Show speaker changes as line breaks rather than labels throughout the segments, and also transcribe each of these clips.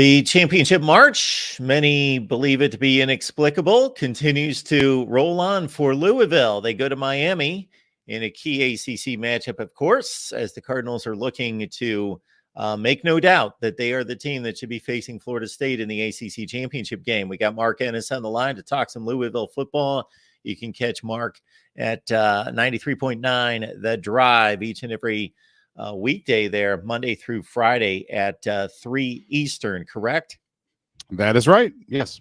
The championship march, many believe it to be inexplicable, continues to roll on for Louisville. They go to Miami in a key ACC matchup, of course, as the Cardinals are looking to make no doubt that they are the team that should be facing Florida State in the ACC championship game. We got Mark Ennis on the line to talk some Louisville football. You can catch Mark at 93.9 The Drive each and every weekday there, Monday through Friday at 3 Eastern, correct?
That is right. Yes.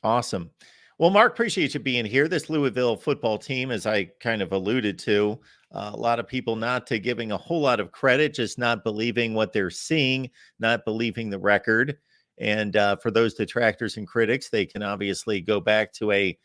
Awesome. Well, Mark, appreciate you being here. This Louisville football team, as I kind of alluded to, a lot of people not to giving a whole lot of credit, just not believing what they're seeing, not believing the record. And for those detractors and critics, they can obviously go back to a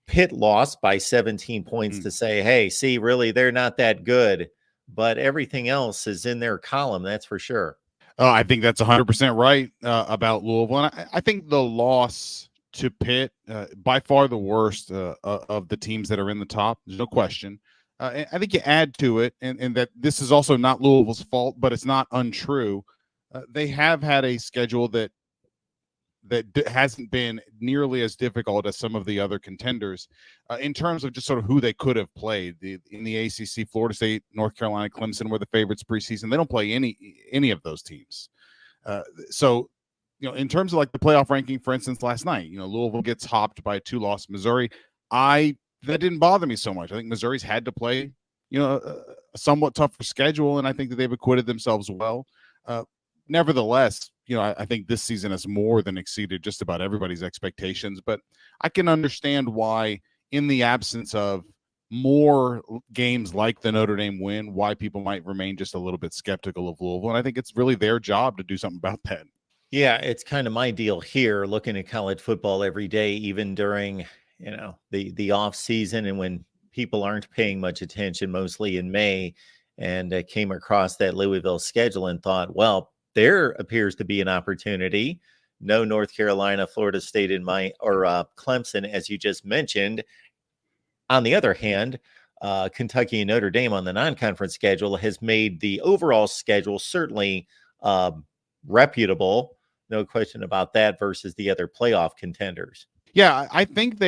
Pitt loss by 17 points to say, hey, see, really, they're not that good. But everything else is in their column, that's for sure.
I think that's 100% right about Louisville. And I think the loss to Pitt, by far the worst of the teams that are in the top, there's no question. And I think you add to it, and that this is also not Louisville's fault, but it's not untrue. They have had a schedule that hasn't been nearly as difficult as some of the other contenders in terms of just sort of who they could have played. In the ACC, Florida State, North Carolina, Clemson were the favorites preseason. They don't play any of those teams. So, in terms of like the playoff ranking, for instance, last night, Louisville gets hopped by a 2-loss Missouri. That didn't bother me so much. I think Missouri's had to play, a somewhat tougher schedule, and I think that they've acquitted themselves well. Nevertheless, I think this season has more than exceeded just about everybody's expectations, but I can understand why, in the absence of more games like the Notre Dame win, why people might remain just a little bit skeptical of Louisville. And I think it's really their job to do something about that.
Yeah, it's kind of my deal here, looking at college football every day, even during, the off season and when people aren't paying much attention, mostly in May, and came across that Louisville schedule and thought, well, there appears to be an opportunity. No North Carolina, Florida State Clemson, as you just mentioned. On the other hand, Kentucky and Notre Dame on the non-conference schedule has made the overall schedule certainly reputable. No question about that versus the other playoff contenders.
Yeah, I think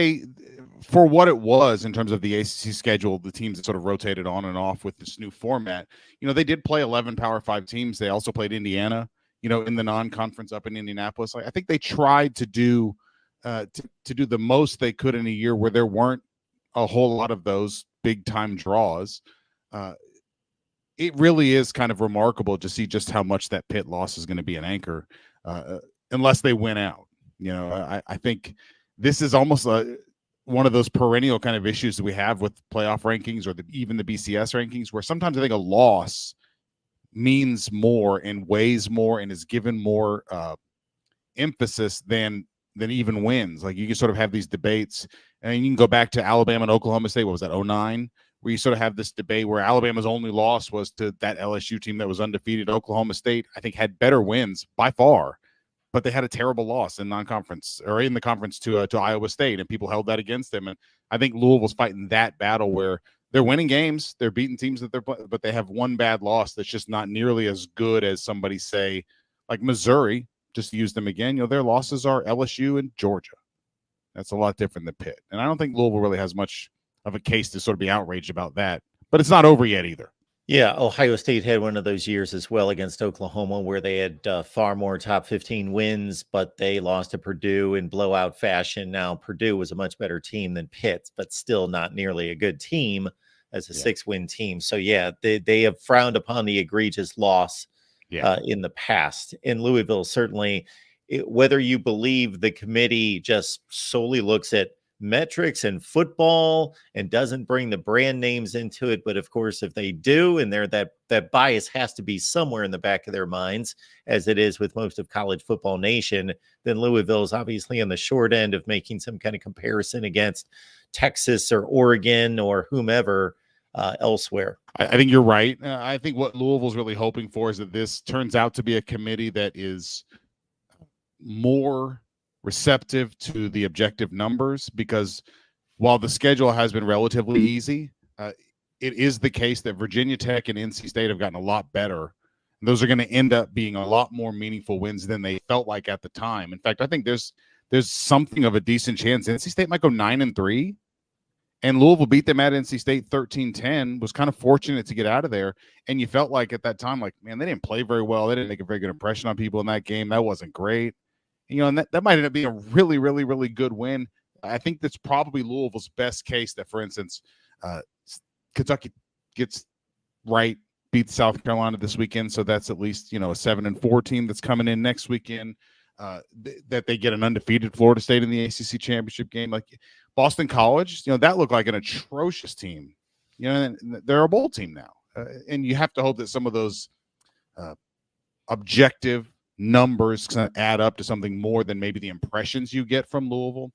for what it was in terms of the ACC schedule, the teams that sort of rotated on and off with this new format, they did play 11 Power 5 teams. They also played Indiana, in the non-conference up in Indianapolis. I think they tried to do the most they could in a year where there weren't a whole lot of those big-time draws. It really is kind of remarkable to see just how much that Pitt loss is going to be an anchor, unless they win out. I think this is almost one of those perennial kind of issues that we have with playoff rankings or even the BCS rankings, where sometimes I think a loss means more and weighs more and is given more emphasis than even wins. Like, you can sort of have these debates, and you can go back to Alabama and Oklahoma State. What was that, 2009? Where you sort of have this debate where Alabama's only loss was to that LSU team that was undefeated. Oklahoma State, I think, had better wins by far, but they had a terrible loss in non-conference or in the conference to Iowa State, and people held that against them. And I think Louisville's fighting that battle where they're winning games, they're beating teams that they're playing, but they have one bad loss that's just not nearly as good as somebody, say, like Missouri, just to use them again. Their losses are LSU and Georgia. That's a lot different than Pitt. And I don't think Louisville really has much of a case to sort of be outraged about that, but it's not over yet either.
Yeah, Ohio State had one of those years as well against Oklahoma where they had far more top 15 wins, but they lost to Purdue in blowout fashion. Now, Purdue was a much better team than Pitt, but still not nearly a good team as a 6-win team. So, yeah, they have frowned upon the egregious loss in the past. In Louisville, certainly, whether you believe the committee just solely looks at metrics and football and doesn't bring the brand names into it, but of course, if they do, and that bias has to be somewhere in the back of their minds, as it is with most of college football nation, then Louisville is obviously on the short end of making some kind of comparison against Texas or Oregon or whomever elsewhere.
I think you're right. I think what Louisville's really hoping for is that this turns out to be a committee that is more receptive to the objective numbers, because while the schedule has been relatively easy, it is the case that Virginia Tech and NC State have gotten a lot better Those are going to end up being a lot more meaningful wins than they felt like at the time. In fact, I think there's something of a decent chance NC State might go 9-3, and Louisville beat them at NC State 13-10, was kind of fortunate to get out of there. And you felt like at that time, like, man, they didn't play very well. They didn't make a very good impression on people in that game. That wasn't great. And that might end up being a really, really, really good win. I think that's probably Louisville's best case that, for instance, Kentucky gets right, beats South Carolina this weekend. So that's at least, a 7-4 team that's coming in next weekend. That they get an undefeated Florida State in the ACC championship game. Like Boston College, that looked like an atrocious team. And they're a bowl team now. And you have to hope that some of those objective numbers kind of add up to something more than maybe the impressions you get from Louisville.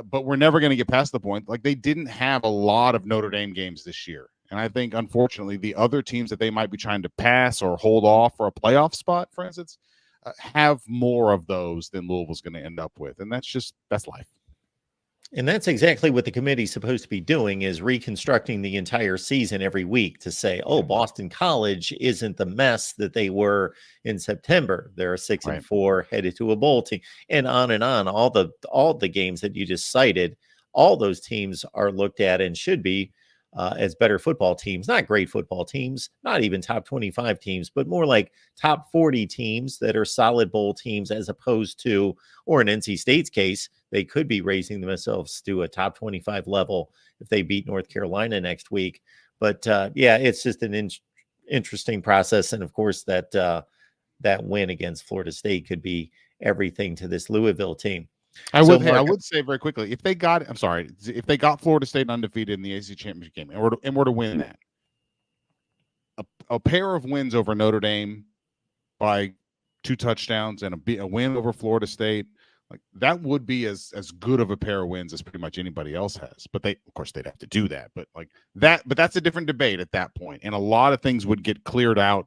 But we're never going to get past the point. Like, they didn't have a lot of Notre Dame games this year. And I think, unfortunately, the other teams that they might be trying to pass or hold off for a playoff spot, for instance, have more of those than Louisville's going to end up with. And that's life.
And that's exactly what the committee's supposed to be doing, is reconstructing the entire season every week to say, oh, Boston College isn't the mess that they were in September. They're 6-4, headed to a bowl team, and on and on. All the games that you just cited, all those teams are looked at and should be as better football teams, not great football teams, not even top 25 teams, but more like top 40 teams that are solid bowl teams, as opposed to, or in NC State's case, they could be raising themselves to a top 25 level if they beat North Carolina next week. But it's just an interesting process. And of course, that win against Florida State could be everything to this Louisville team.
I would say very quickly, if they got Florida State undefeated in the ACC championship game and were to win that, a pair of wins over Notre Dame by 2 touchdowns and a win over Florida State, like, that would be as good of a pair of wins as pretty much anybody else has. But of course, they'd have to do that. But that's a different debate at that point, and a lot of things would get cleared out.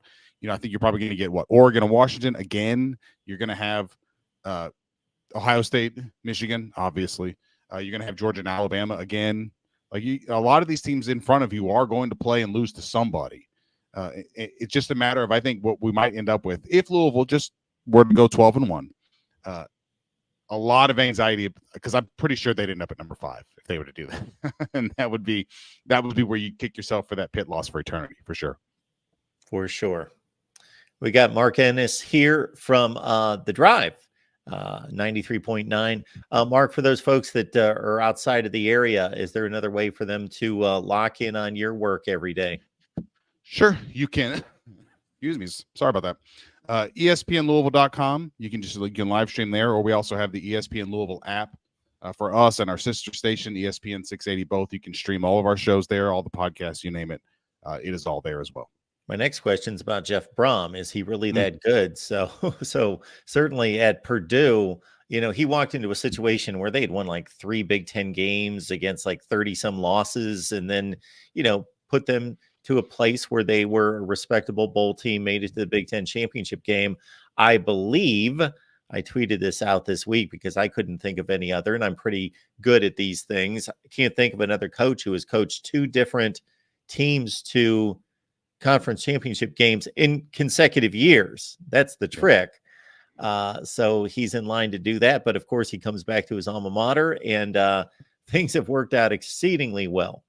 I think you're probably going to get Oregon and Washington again. You're going to have Ohio State, Michigan, obviously. You're going to have Georgia and Alabama again. Like, a lot of these teams in front of you are going to play and lose to somebody. It's just a matter of, I think, what we might end up with if Louisville just were to go 12-1. A lot of anxiety, because I'm pretty sure they'd end up at number 5 if they were to do that. And that would be where you kick yourself for that pit loss for eternity, for sure.
For sure. We got Mark Ennis here from The Drive. 93.9. Mark, for those folks that are outside of the area, is there another way for them to lock in on your work every day?
Sure, you can. Excuse me. Sorry about that. ESPNLouisville.com. You can live stream there, or we also have the ESPN Louisville app for us and our sister station, ESPN 680. Both. You can stream all of our shows there, all the podcasts, you name it. It is all there as well.
My next question is about Jeff Brom. Is he really that good? So certainly at Purdue, he walked into a situation where they had won like 3 Big Ten games against like 30 some losses, and then, put them to a place where they were a respectable bowl team, made it to the Big Ten championship game. I believe I tweeted this out this week because I couldn't think of any other, and I'm pretty good at these things. I can't think of another coach who has coached 2 different teams to conference championship games in consecutive years. That's the trick. So he's in line to do that. But of course, he comes back to his alma mater, and things have worked out exceedingly well.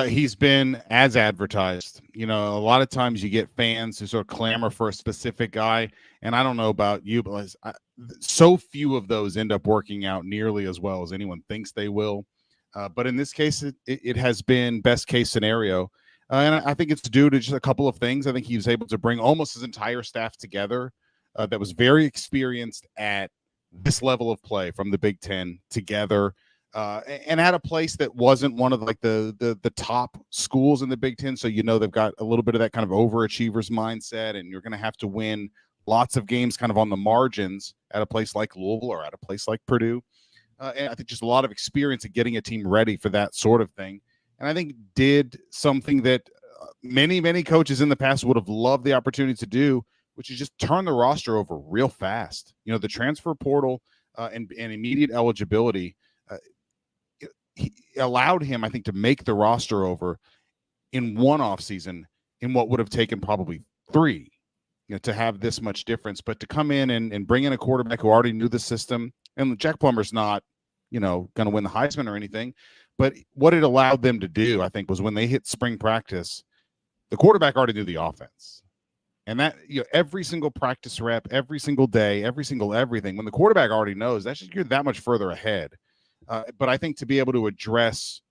He's been as advertised. A lot of times you get fans who sort of clamor for a specific guy. And I don't know about you, but so few of those end up working out nearly as well as anyone thinks they will. But in this case, it has been best case scenario. And I think it's due to just a couple of things. I think he was able to bring almost his entire staff together that was very experienced at this level of play from the Big Ten together, and at a place that wasn't one of the top schools in the Big Ten. So, they've got a little bit of that kind of overachievers mindset, and you're going to have to win lots of games kind of on the margins at a place like Louisville or at a place like Purdue. And I think just a lot of experience at getting a team ready for that sort of thing. And I think did something that many, many coaches in the past would have loved the opportunity to do, which is just turn the roster over real fast. The transfer portal and immediate eligibility he allowed him, I think, to make the roster over in one offseason in what would have taken probably 3. to have this much difference, but to come in and bring in a quarterback who already knew the system, and Jack Plummer's not, going to win the Heisman or anything, but what it allowed them to do, I think, was when they hit spring practice, the quarterback already knew the offense. And that, every single practice rep, every single day, every single everything, when the quarterback already knows, that's just, you're that much further ahead. But I think to be able to address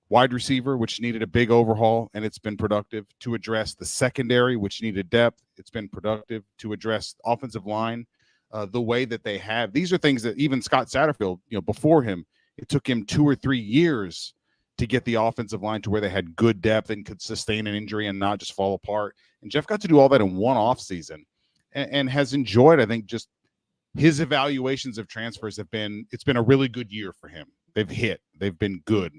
wide receiver, which needed a big overhaul, and it's been productive, to address the secondary, which needed depth, it's been productive, to address offensive line, the way that they have. These are things that even Scott Satterfield, before him, it took him 2 or 3 years to get the offensive line to where they had good depth and could sustain an injury and not just fall apart. And Jeff got to do all that in one offseason and has enjoyed, I think, just his evaluations of transfers it's been a really good year for him. They've been good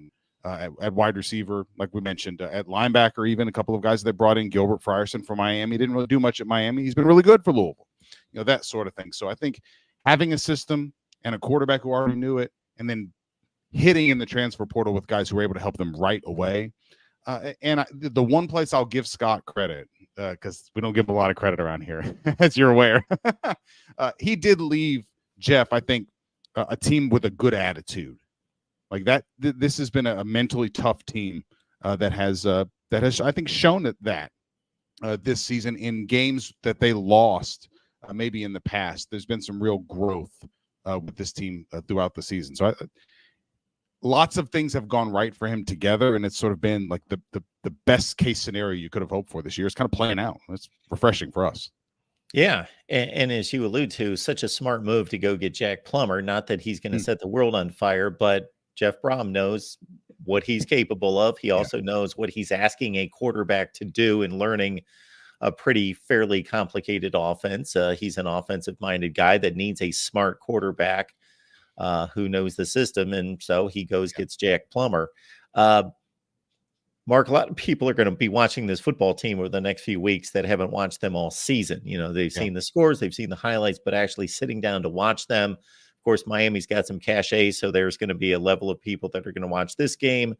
at wide receiver, like we mentioned, at linebacker, even a couple of guys they brought in. Gilbert Frierson from Miami didn't really do much at Miami. He's been really good for Louisville, that sort of thing. So I think having a system and a quarterback who already knew it, and then hitting in the transfer portal with guys who were able to help them right away. The one place I'll give Scott credit, because we don't give a lot of credit around here, as you're aware, he did leave Jeff, I think, a team with a good attitude. Like that, this has been a mentally tough team that has, I think, shown that this season in games that they lost, maybe in the past. There's been some real growth with this team throughout the season. So lots of things have gone right for him together, and it's sort of been like the best case scenario you could have hoped for this year. It's kind of playing out. It's refreshing for us.
Yeah. And as you allude to, such a smart move to go get Jack Plummer. Not that he's going to set the world on fire, but Jeff Brom knows what he's capable of. He also knows what he's asking a quarterback to do in learning a fairly complicated offense. He's an offensive-minded guy that needs a smart quarterback who knows the system. And so he gets Jack Plummer. Mark, a lot of people are going to be watching this football team over the next few weeks that haven't watched them all season. They've seen the scores, they've seen the highlights, but actually sitting down to watch them. Of course, Miami's got some cachet, so there's going to be a level of people that are going to watch this game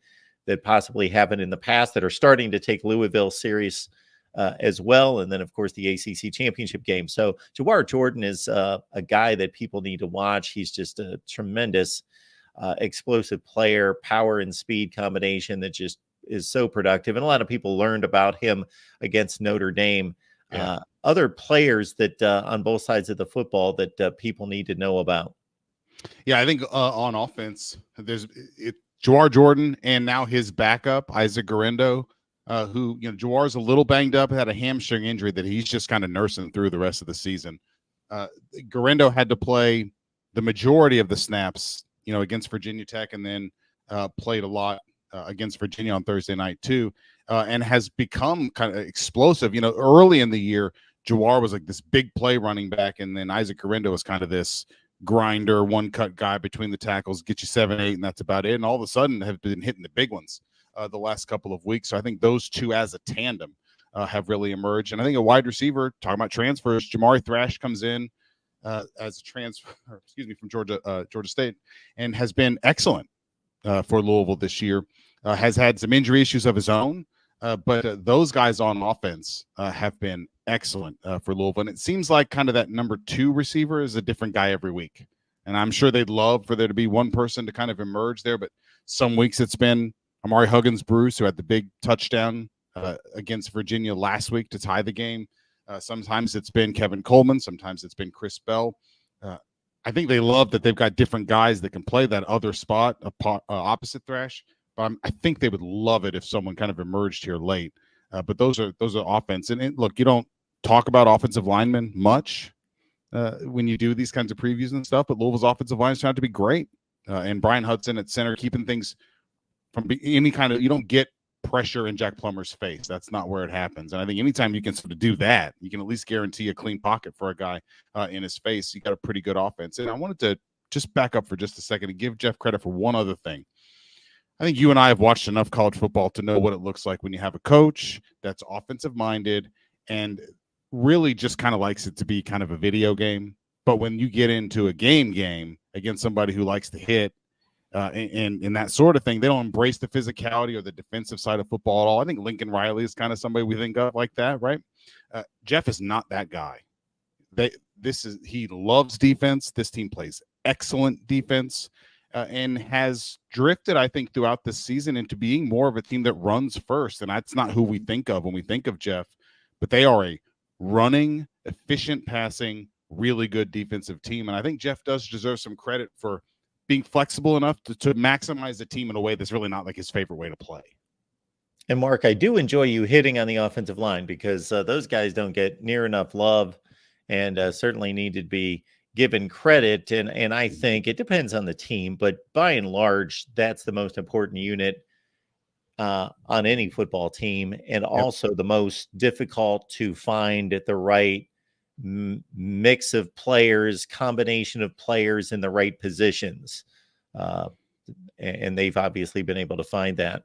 that possibly haven't in the past, that are starting to take Louisville serious as well. And then, of course, the ACC championship game. So Jawar Jordan is a guy that people need to watch. He's just a tremendous explosive player, power and speed combination that just is so productive. And a lot of people learned about him against Notre Dame. Other players that on both sides of the football that people need to know about.
Yeah, I think on offense, there's Jawar Jordan and now his backup, Isaac Garendo, who, Jawar's a little banged up, had a hamstring injury that he's just kind of nursing through the rest of the season. Garendo had to play the majority of the snaps, against Virginia Tech, and then played a lot against Virginia on Thursday night too, and has become kind of explosive. Early in the year, Jawar was like this big play running back, and then Isaac Garendo was kind of this grinder, one-cut guy between the tackles, get you 7-8, and that's about it. And all of a sudden have been hitting the big ones the last couple of weeks. So I think those two as a tandem have really emerged. And I think a wide receiver, talking about transfers, Jamari Thrash comes in as a transfer, from Georgia State, and has been excellent for Louisville this year. Has had some injury issues of his own, but those guys on offense have been excellent for Louisville. And it seems like kind of that number 2 receiver is a different guy every week. And I'm sure they'd love for there to be one person to kind of emerge there, but some weeks it's been Amari Huggins-Bruce, who had the big touchdown against Virginia last week to tie the game. Sometimes it's been Kevin Coleman. Sometimes it's been Chris Bell. I think they love that they've got different guys that can play that other spot opposite Thrash. But I think they would love it if someone kind of emerged here late. But those are offense. And look, you don't talk about offensive linemen much when you do these kinds of previews and stuff, but Louisville's offensive line is trying to be great. And Brian Hudson at center, keeping things from any kind of, you don't get pressure in Jack Plummer's face. That's not where it happens. And I think anytime you can sort of do that, you can at least guarantee a clean pocket for a guy in his face. You got a pretty good offense. And I wanted to just back up for just a second and give Jeff credit for one other thing. I think you and I have watched enough college football to know what it looks like when you have a coach that's offensive minded and really just kind of likes it to be kind of a video game. But when you get into a game against somebody who likes to hit, and that sort of thing. They don't embrace the physicality or the defensive side of football at all. I think Lincoln Riley is kind of somebody we think of like that, right? Jeff is not that guy. He loves defense. This team plays excellent defense, and has drifted, I think, throughout this season into being more of a team that runs first. And that's not who we think of when we think of Jeff, but they are a running, efficient passing, really good defensive team. And I think Jeff does deserve some credit for being flexible enough to maximize the team in a way that's really not like his favorite way to play.
And Mark, I do enjoy you hitting on the offensive line because those guys don't get near enough love, and certainly need to be given credit. And I think it depends on the team, but by and large, that's the most important unit on any football team, and also the most difficult to find at the right mix of players, combination of players in the right positions. And they've obviously been able to find that.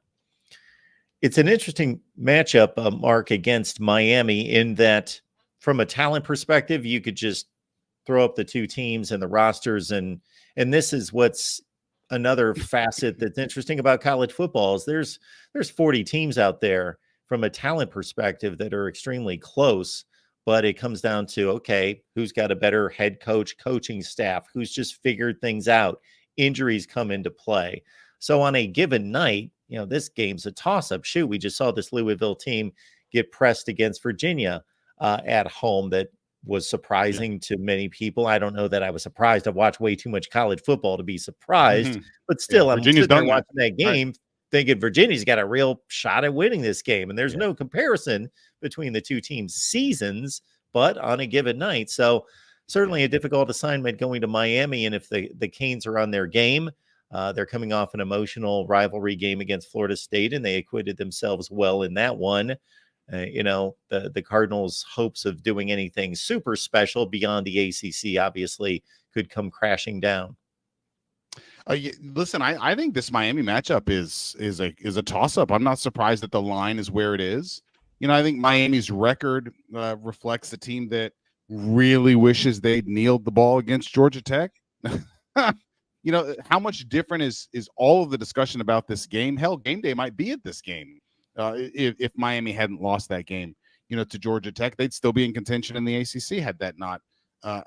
It's an interesting matchup, Mark, against Miami, in that from a talent perspective, you could just throw up the two teams and the rosters. And this is what's another facet that's interesting about college football is there's 40 teams out there from a talent perspective that are extremely close, but it comes down to, okay, who's got a better head coach, coaching staff, who's just figured things out. Injuries come into play. So on a given night, this game's a toss-up. Shoot, we just saw this Louisville team get pressed against Virginia at home. That was surprising to many people. I don't know that I was surprised. I've watched way too much college football to be surprised, but still, I'm sitting there watching that game thinking Virginia's got a real shot at winning this game. And there's no comparison between the two teams' seasons, but on a given night. So certainly a difficult assignment going to Miami. And if the Canes are on their game, they're coming off an emotional rivalry game against Florida State, and they acquitted themselves well in that one. The Cardinals' hopes of doing anything super special beyond the ACC obviously could come crashing down.
Listen, I think this Miami matchup is a toss-up. I'm not surprised that the line is where it is. I think Miami's record reflects a team that really wishes they'd kneeled the ball against Georgia Tech. How much different is all of the discussion about this game? Hell, game day might be at this game. If Miami hadn't lost that game, to Georgia Tech, they'd still be in contention in the ACC had that not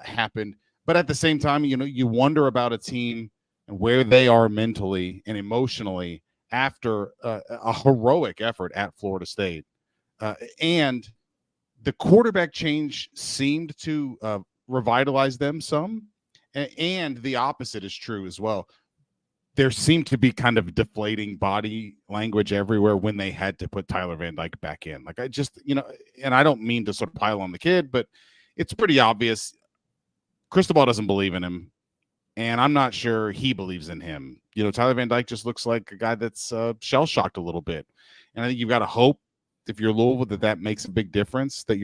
happened. But at the same time, you wonder about a team and where they are mentally and emotionally after a heroic effort at Florida State. And the quarterback change seemed to revitalize them some. And the opposite is true as well. There seemed to be kind of deflating body language everywhere when they had to put Tyler Van Dyke back in. Like, I just, and I don't mean to sort of pile on the kid, but it's pretty obvious Cristobal doesn't believe in him, and I'm not sure he believes in him. Tyler Van Dyke just looks like a guy that's shell-shocked a little bit. And I think you've got to hope, if you're Louisville, that makes a big difference, that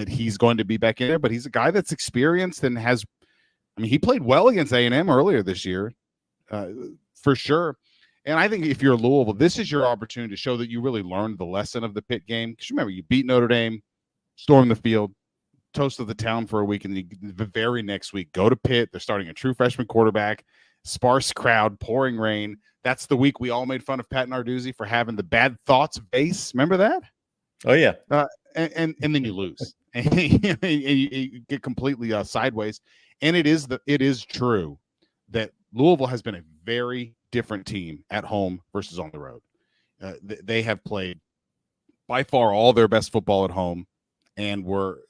he's going to be back in there. But he's a guy that's experienced and has – he played well against A&M earlier this year, for sure. And I think if you're Louisville, this is your opportunity to show that you really learned the lesson of the Pitt game. Because remember, you beat Notre Dame, stormed the field, toast of the town for a week, and the very next week go to Pitt. They're starting a true freshman quarterback, sparse crowd, pouring rain. That's the week we all made fun of Pat Narduzzi for having the bad thoughts base. Remember that?
Oh, yeah.
And then you lose. and you get completely sideways. And it is true that Louisville has been a very different team at home versus on the road. They have played by far all their best football at home, and were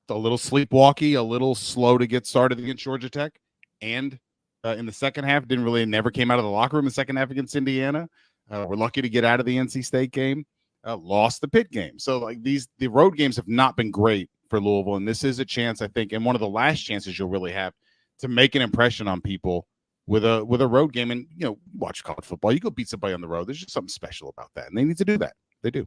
a little sleepwalky, a little slow to get started against Georgia Tech. And in the second half, never came out of the locker room in the second half against Indiana. We're lucky to get out of the NC State game, lost the Pitt game. So the road games have not been great for Louisville, and this is a chance, I think, and one of the last chances you'll really have to make an impression on people with a road game. And watch college football, you go beat somebody on the road, there's just something special about that, and they need to do that. They do.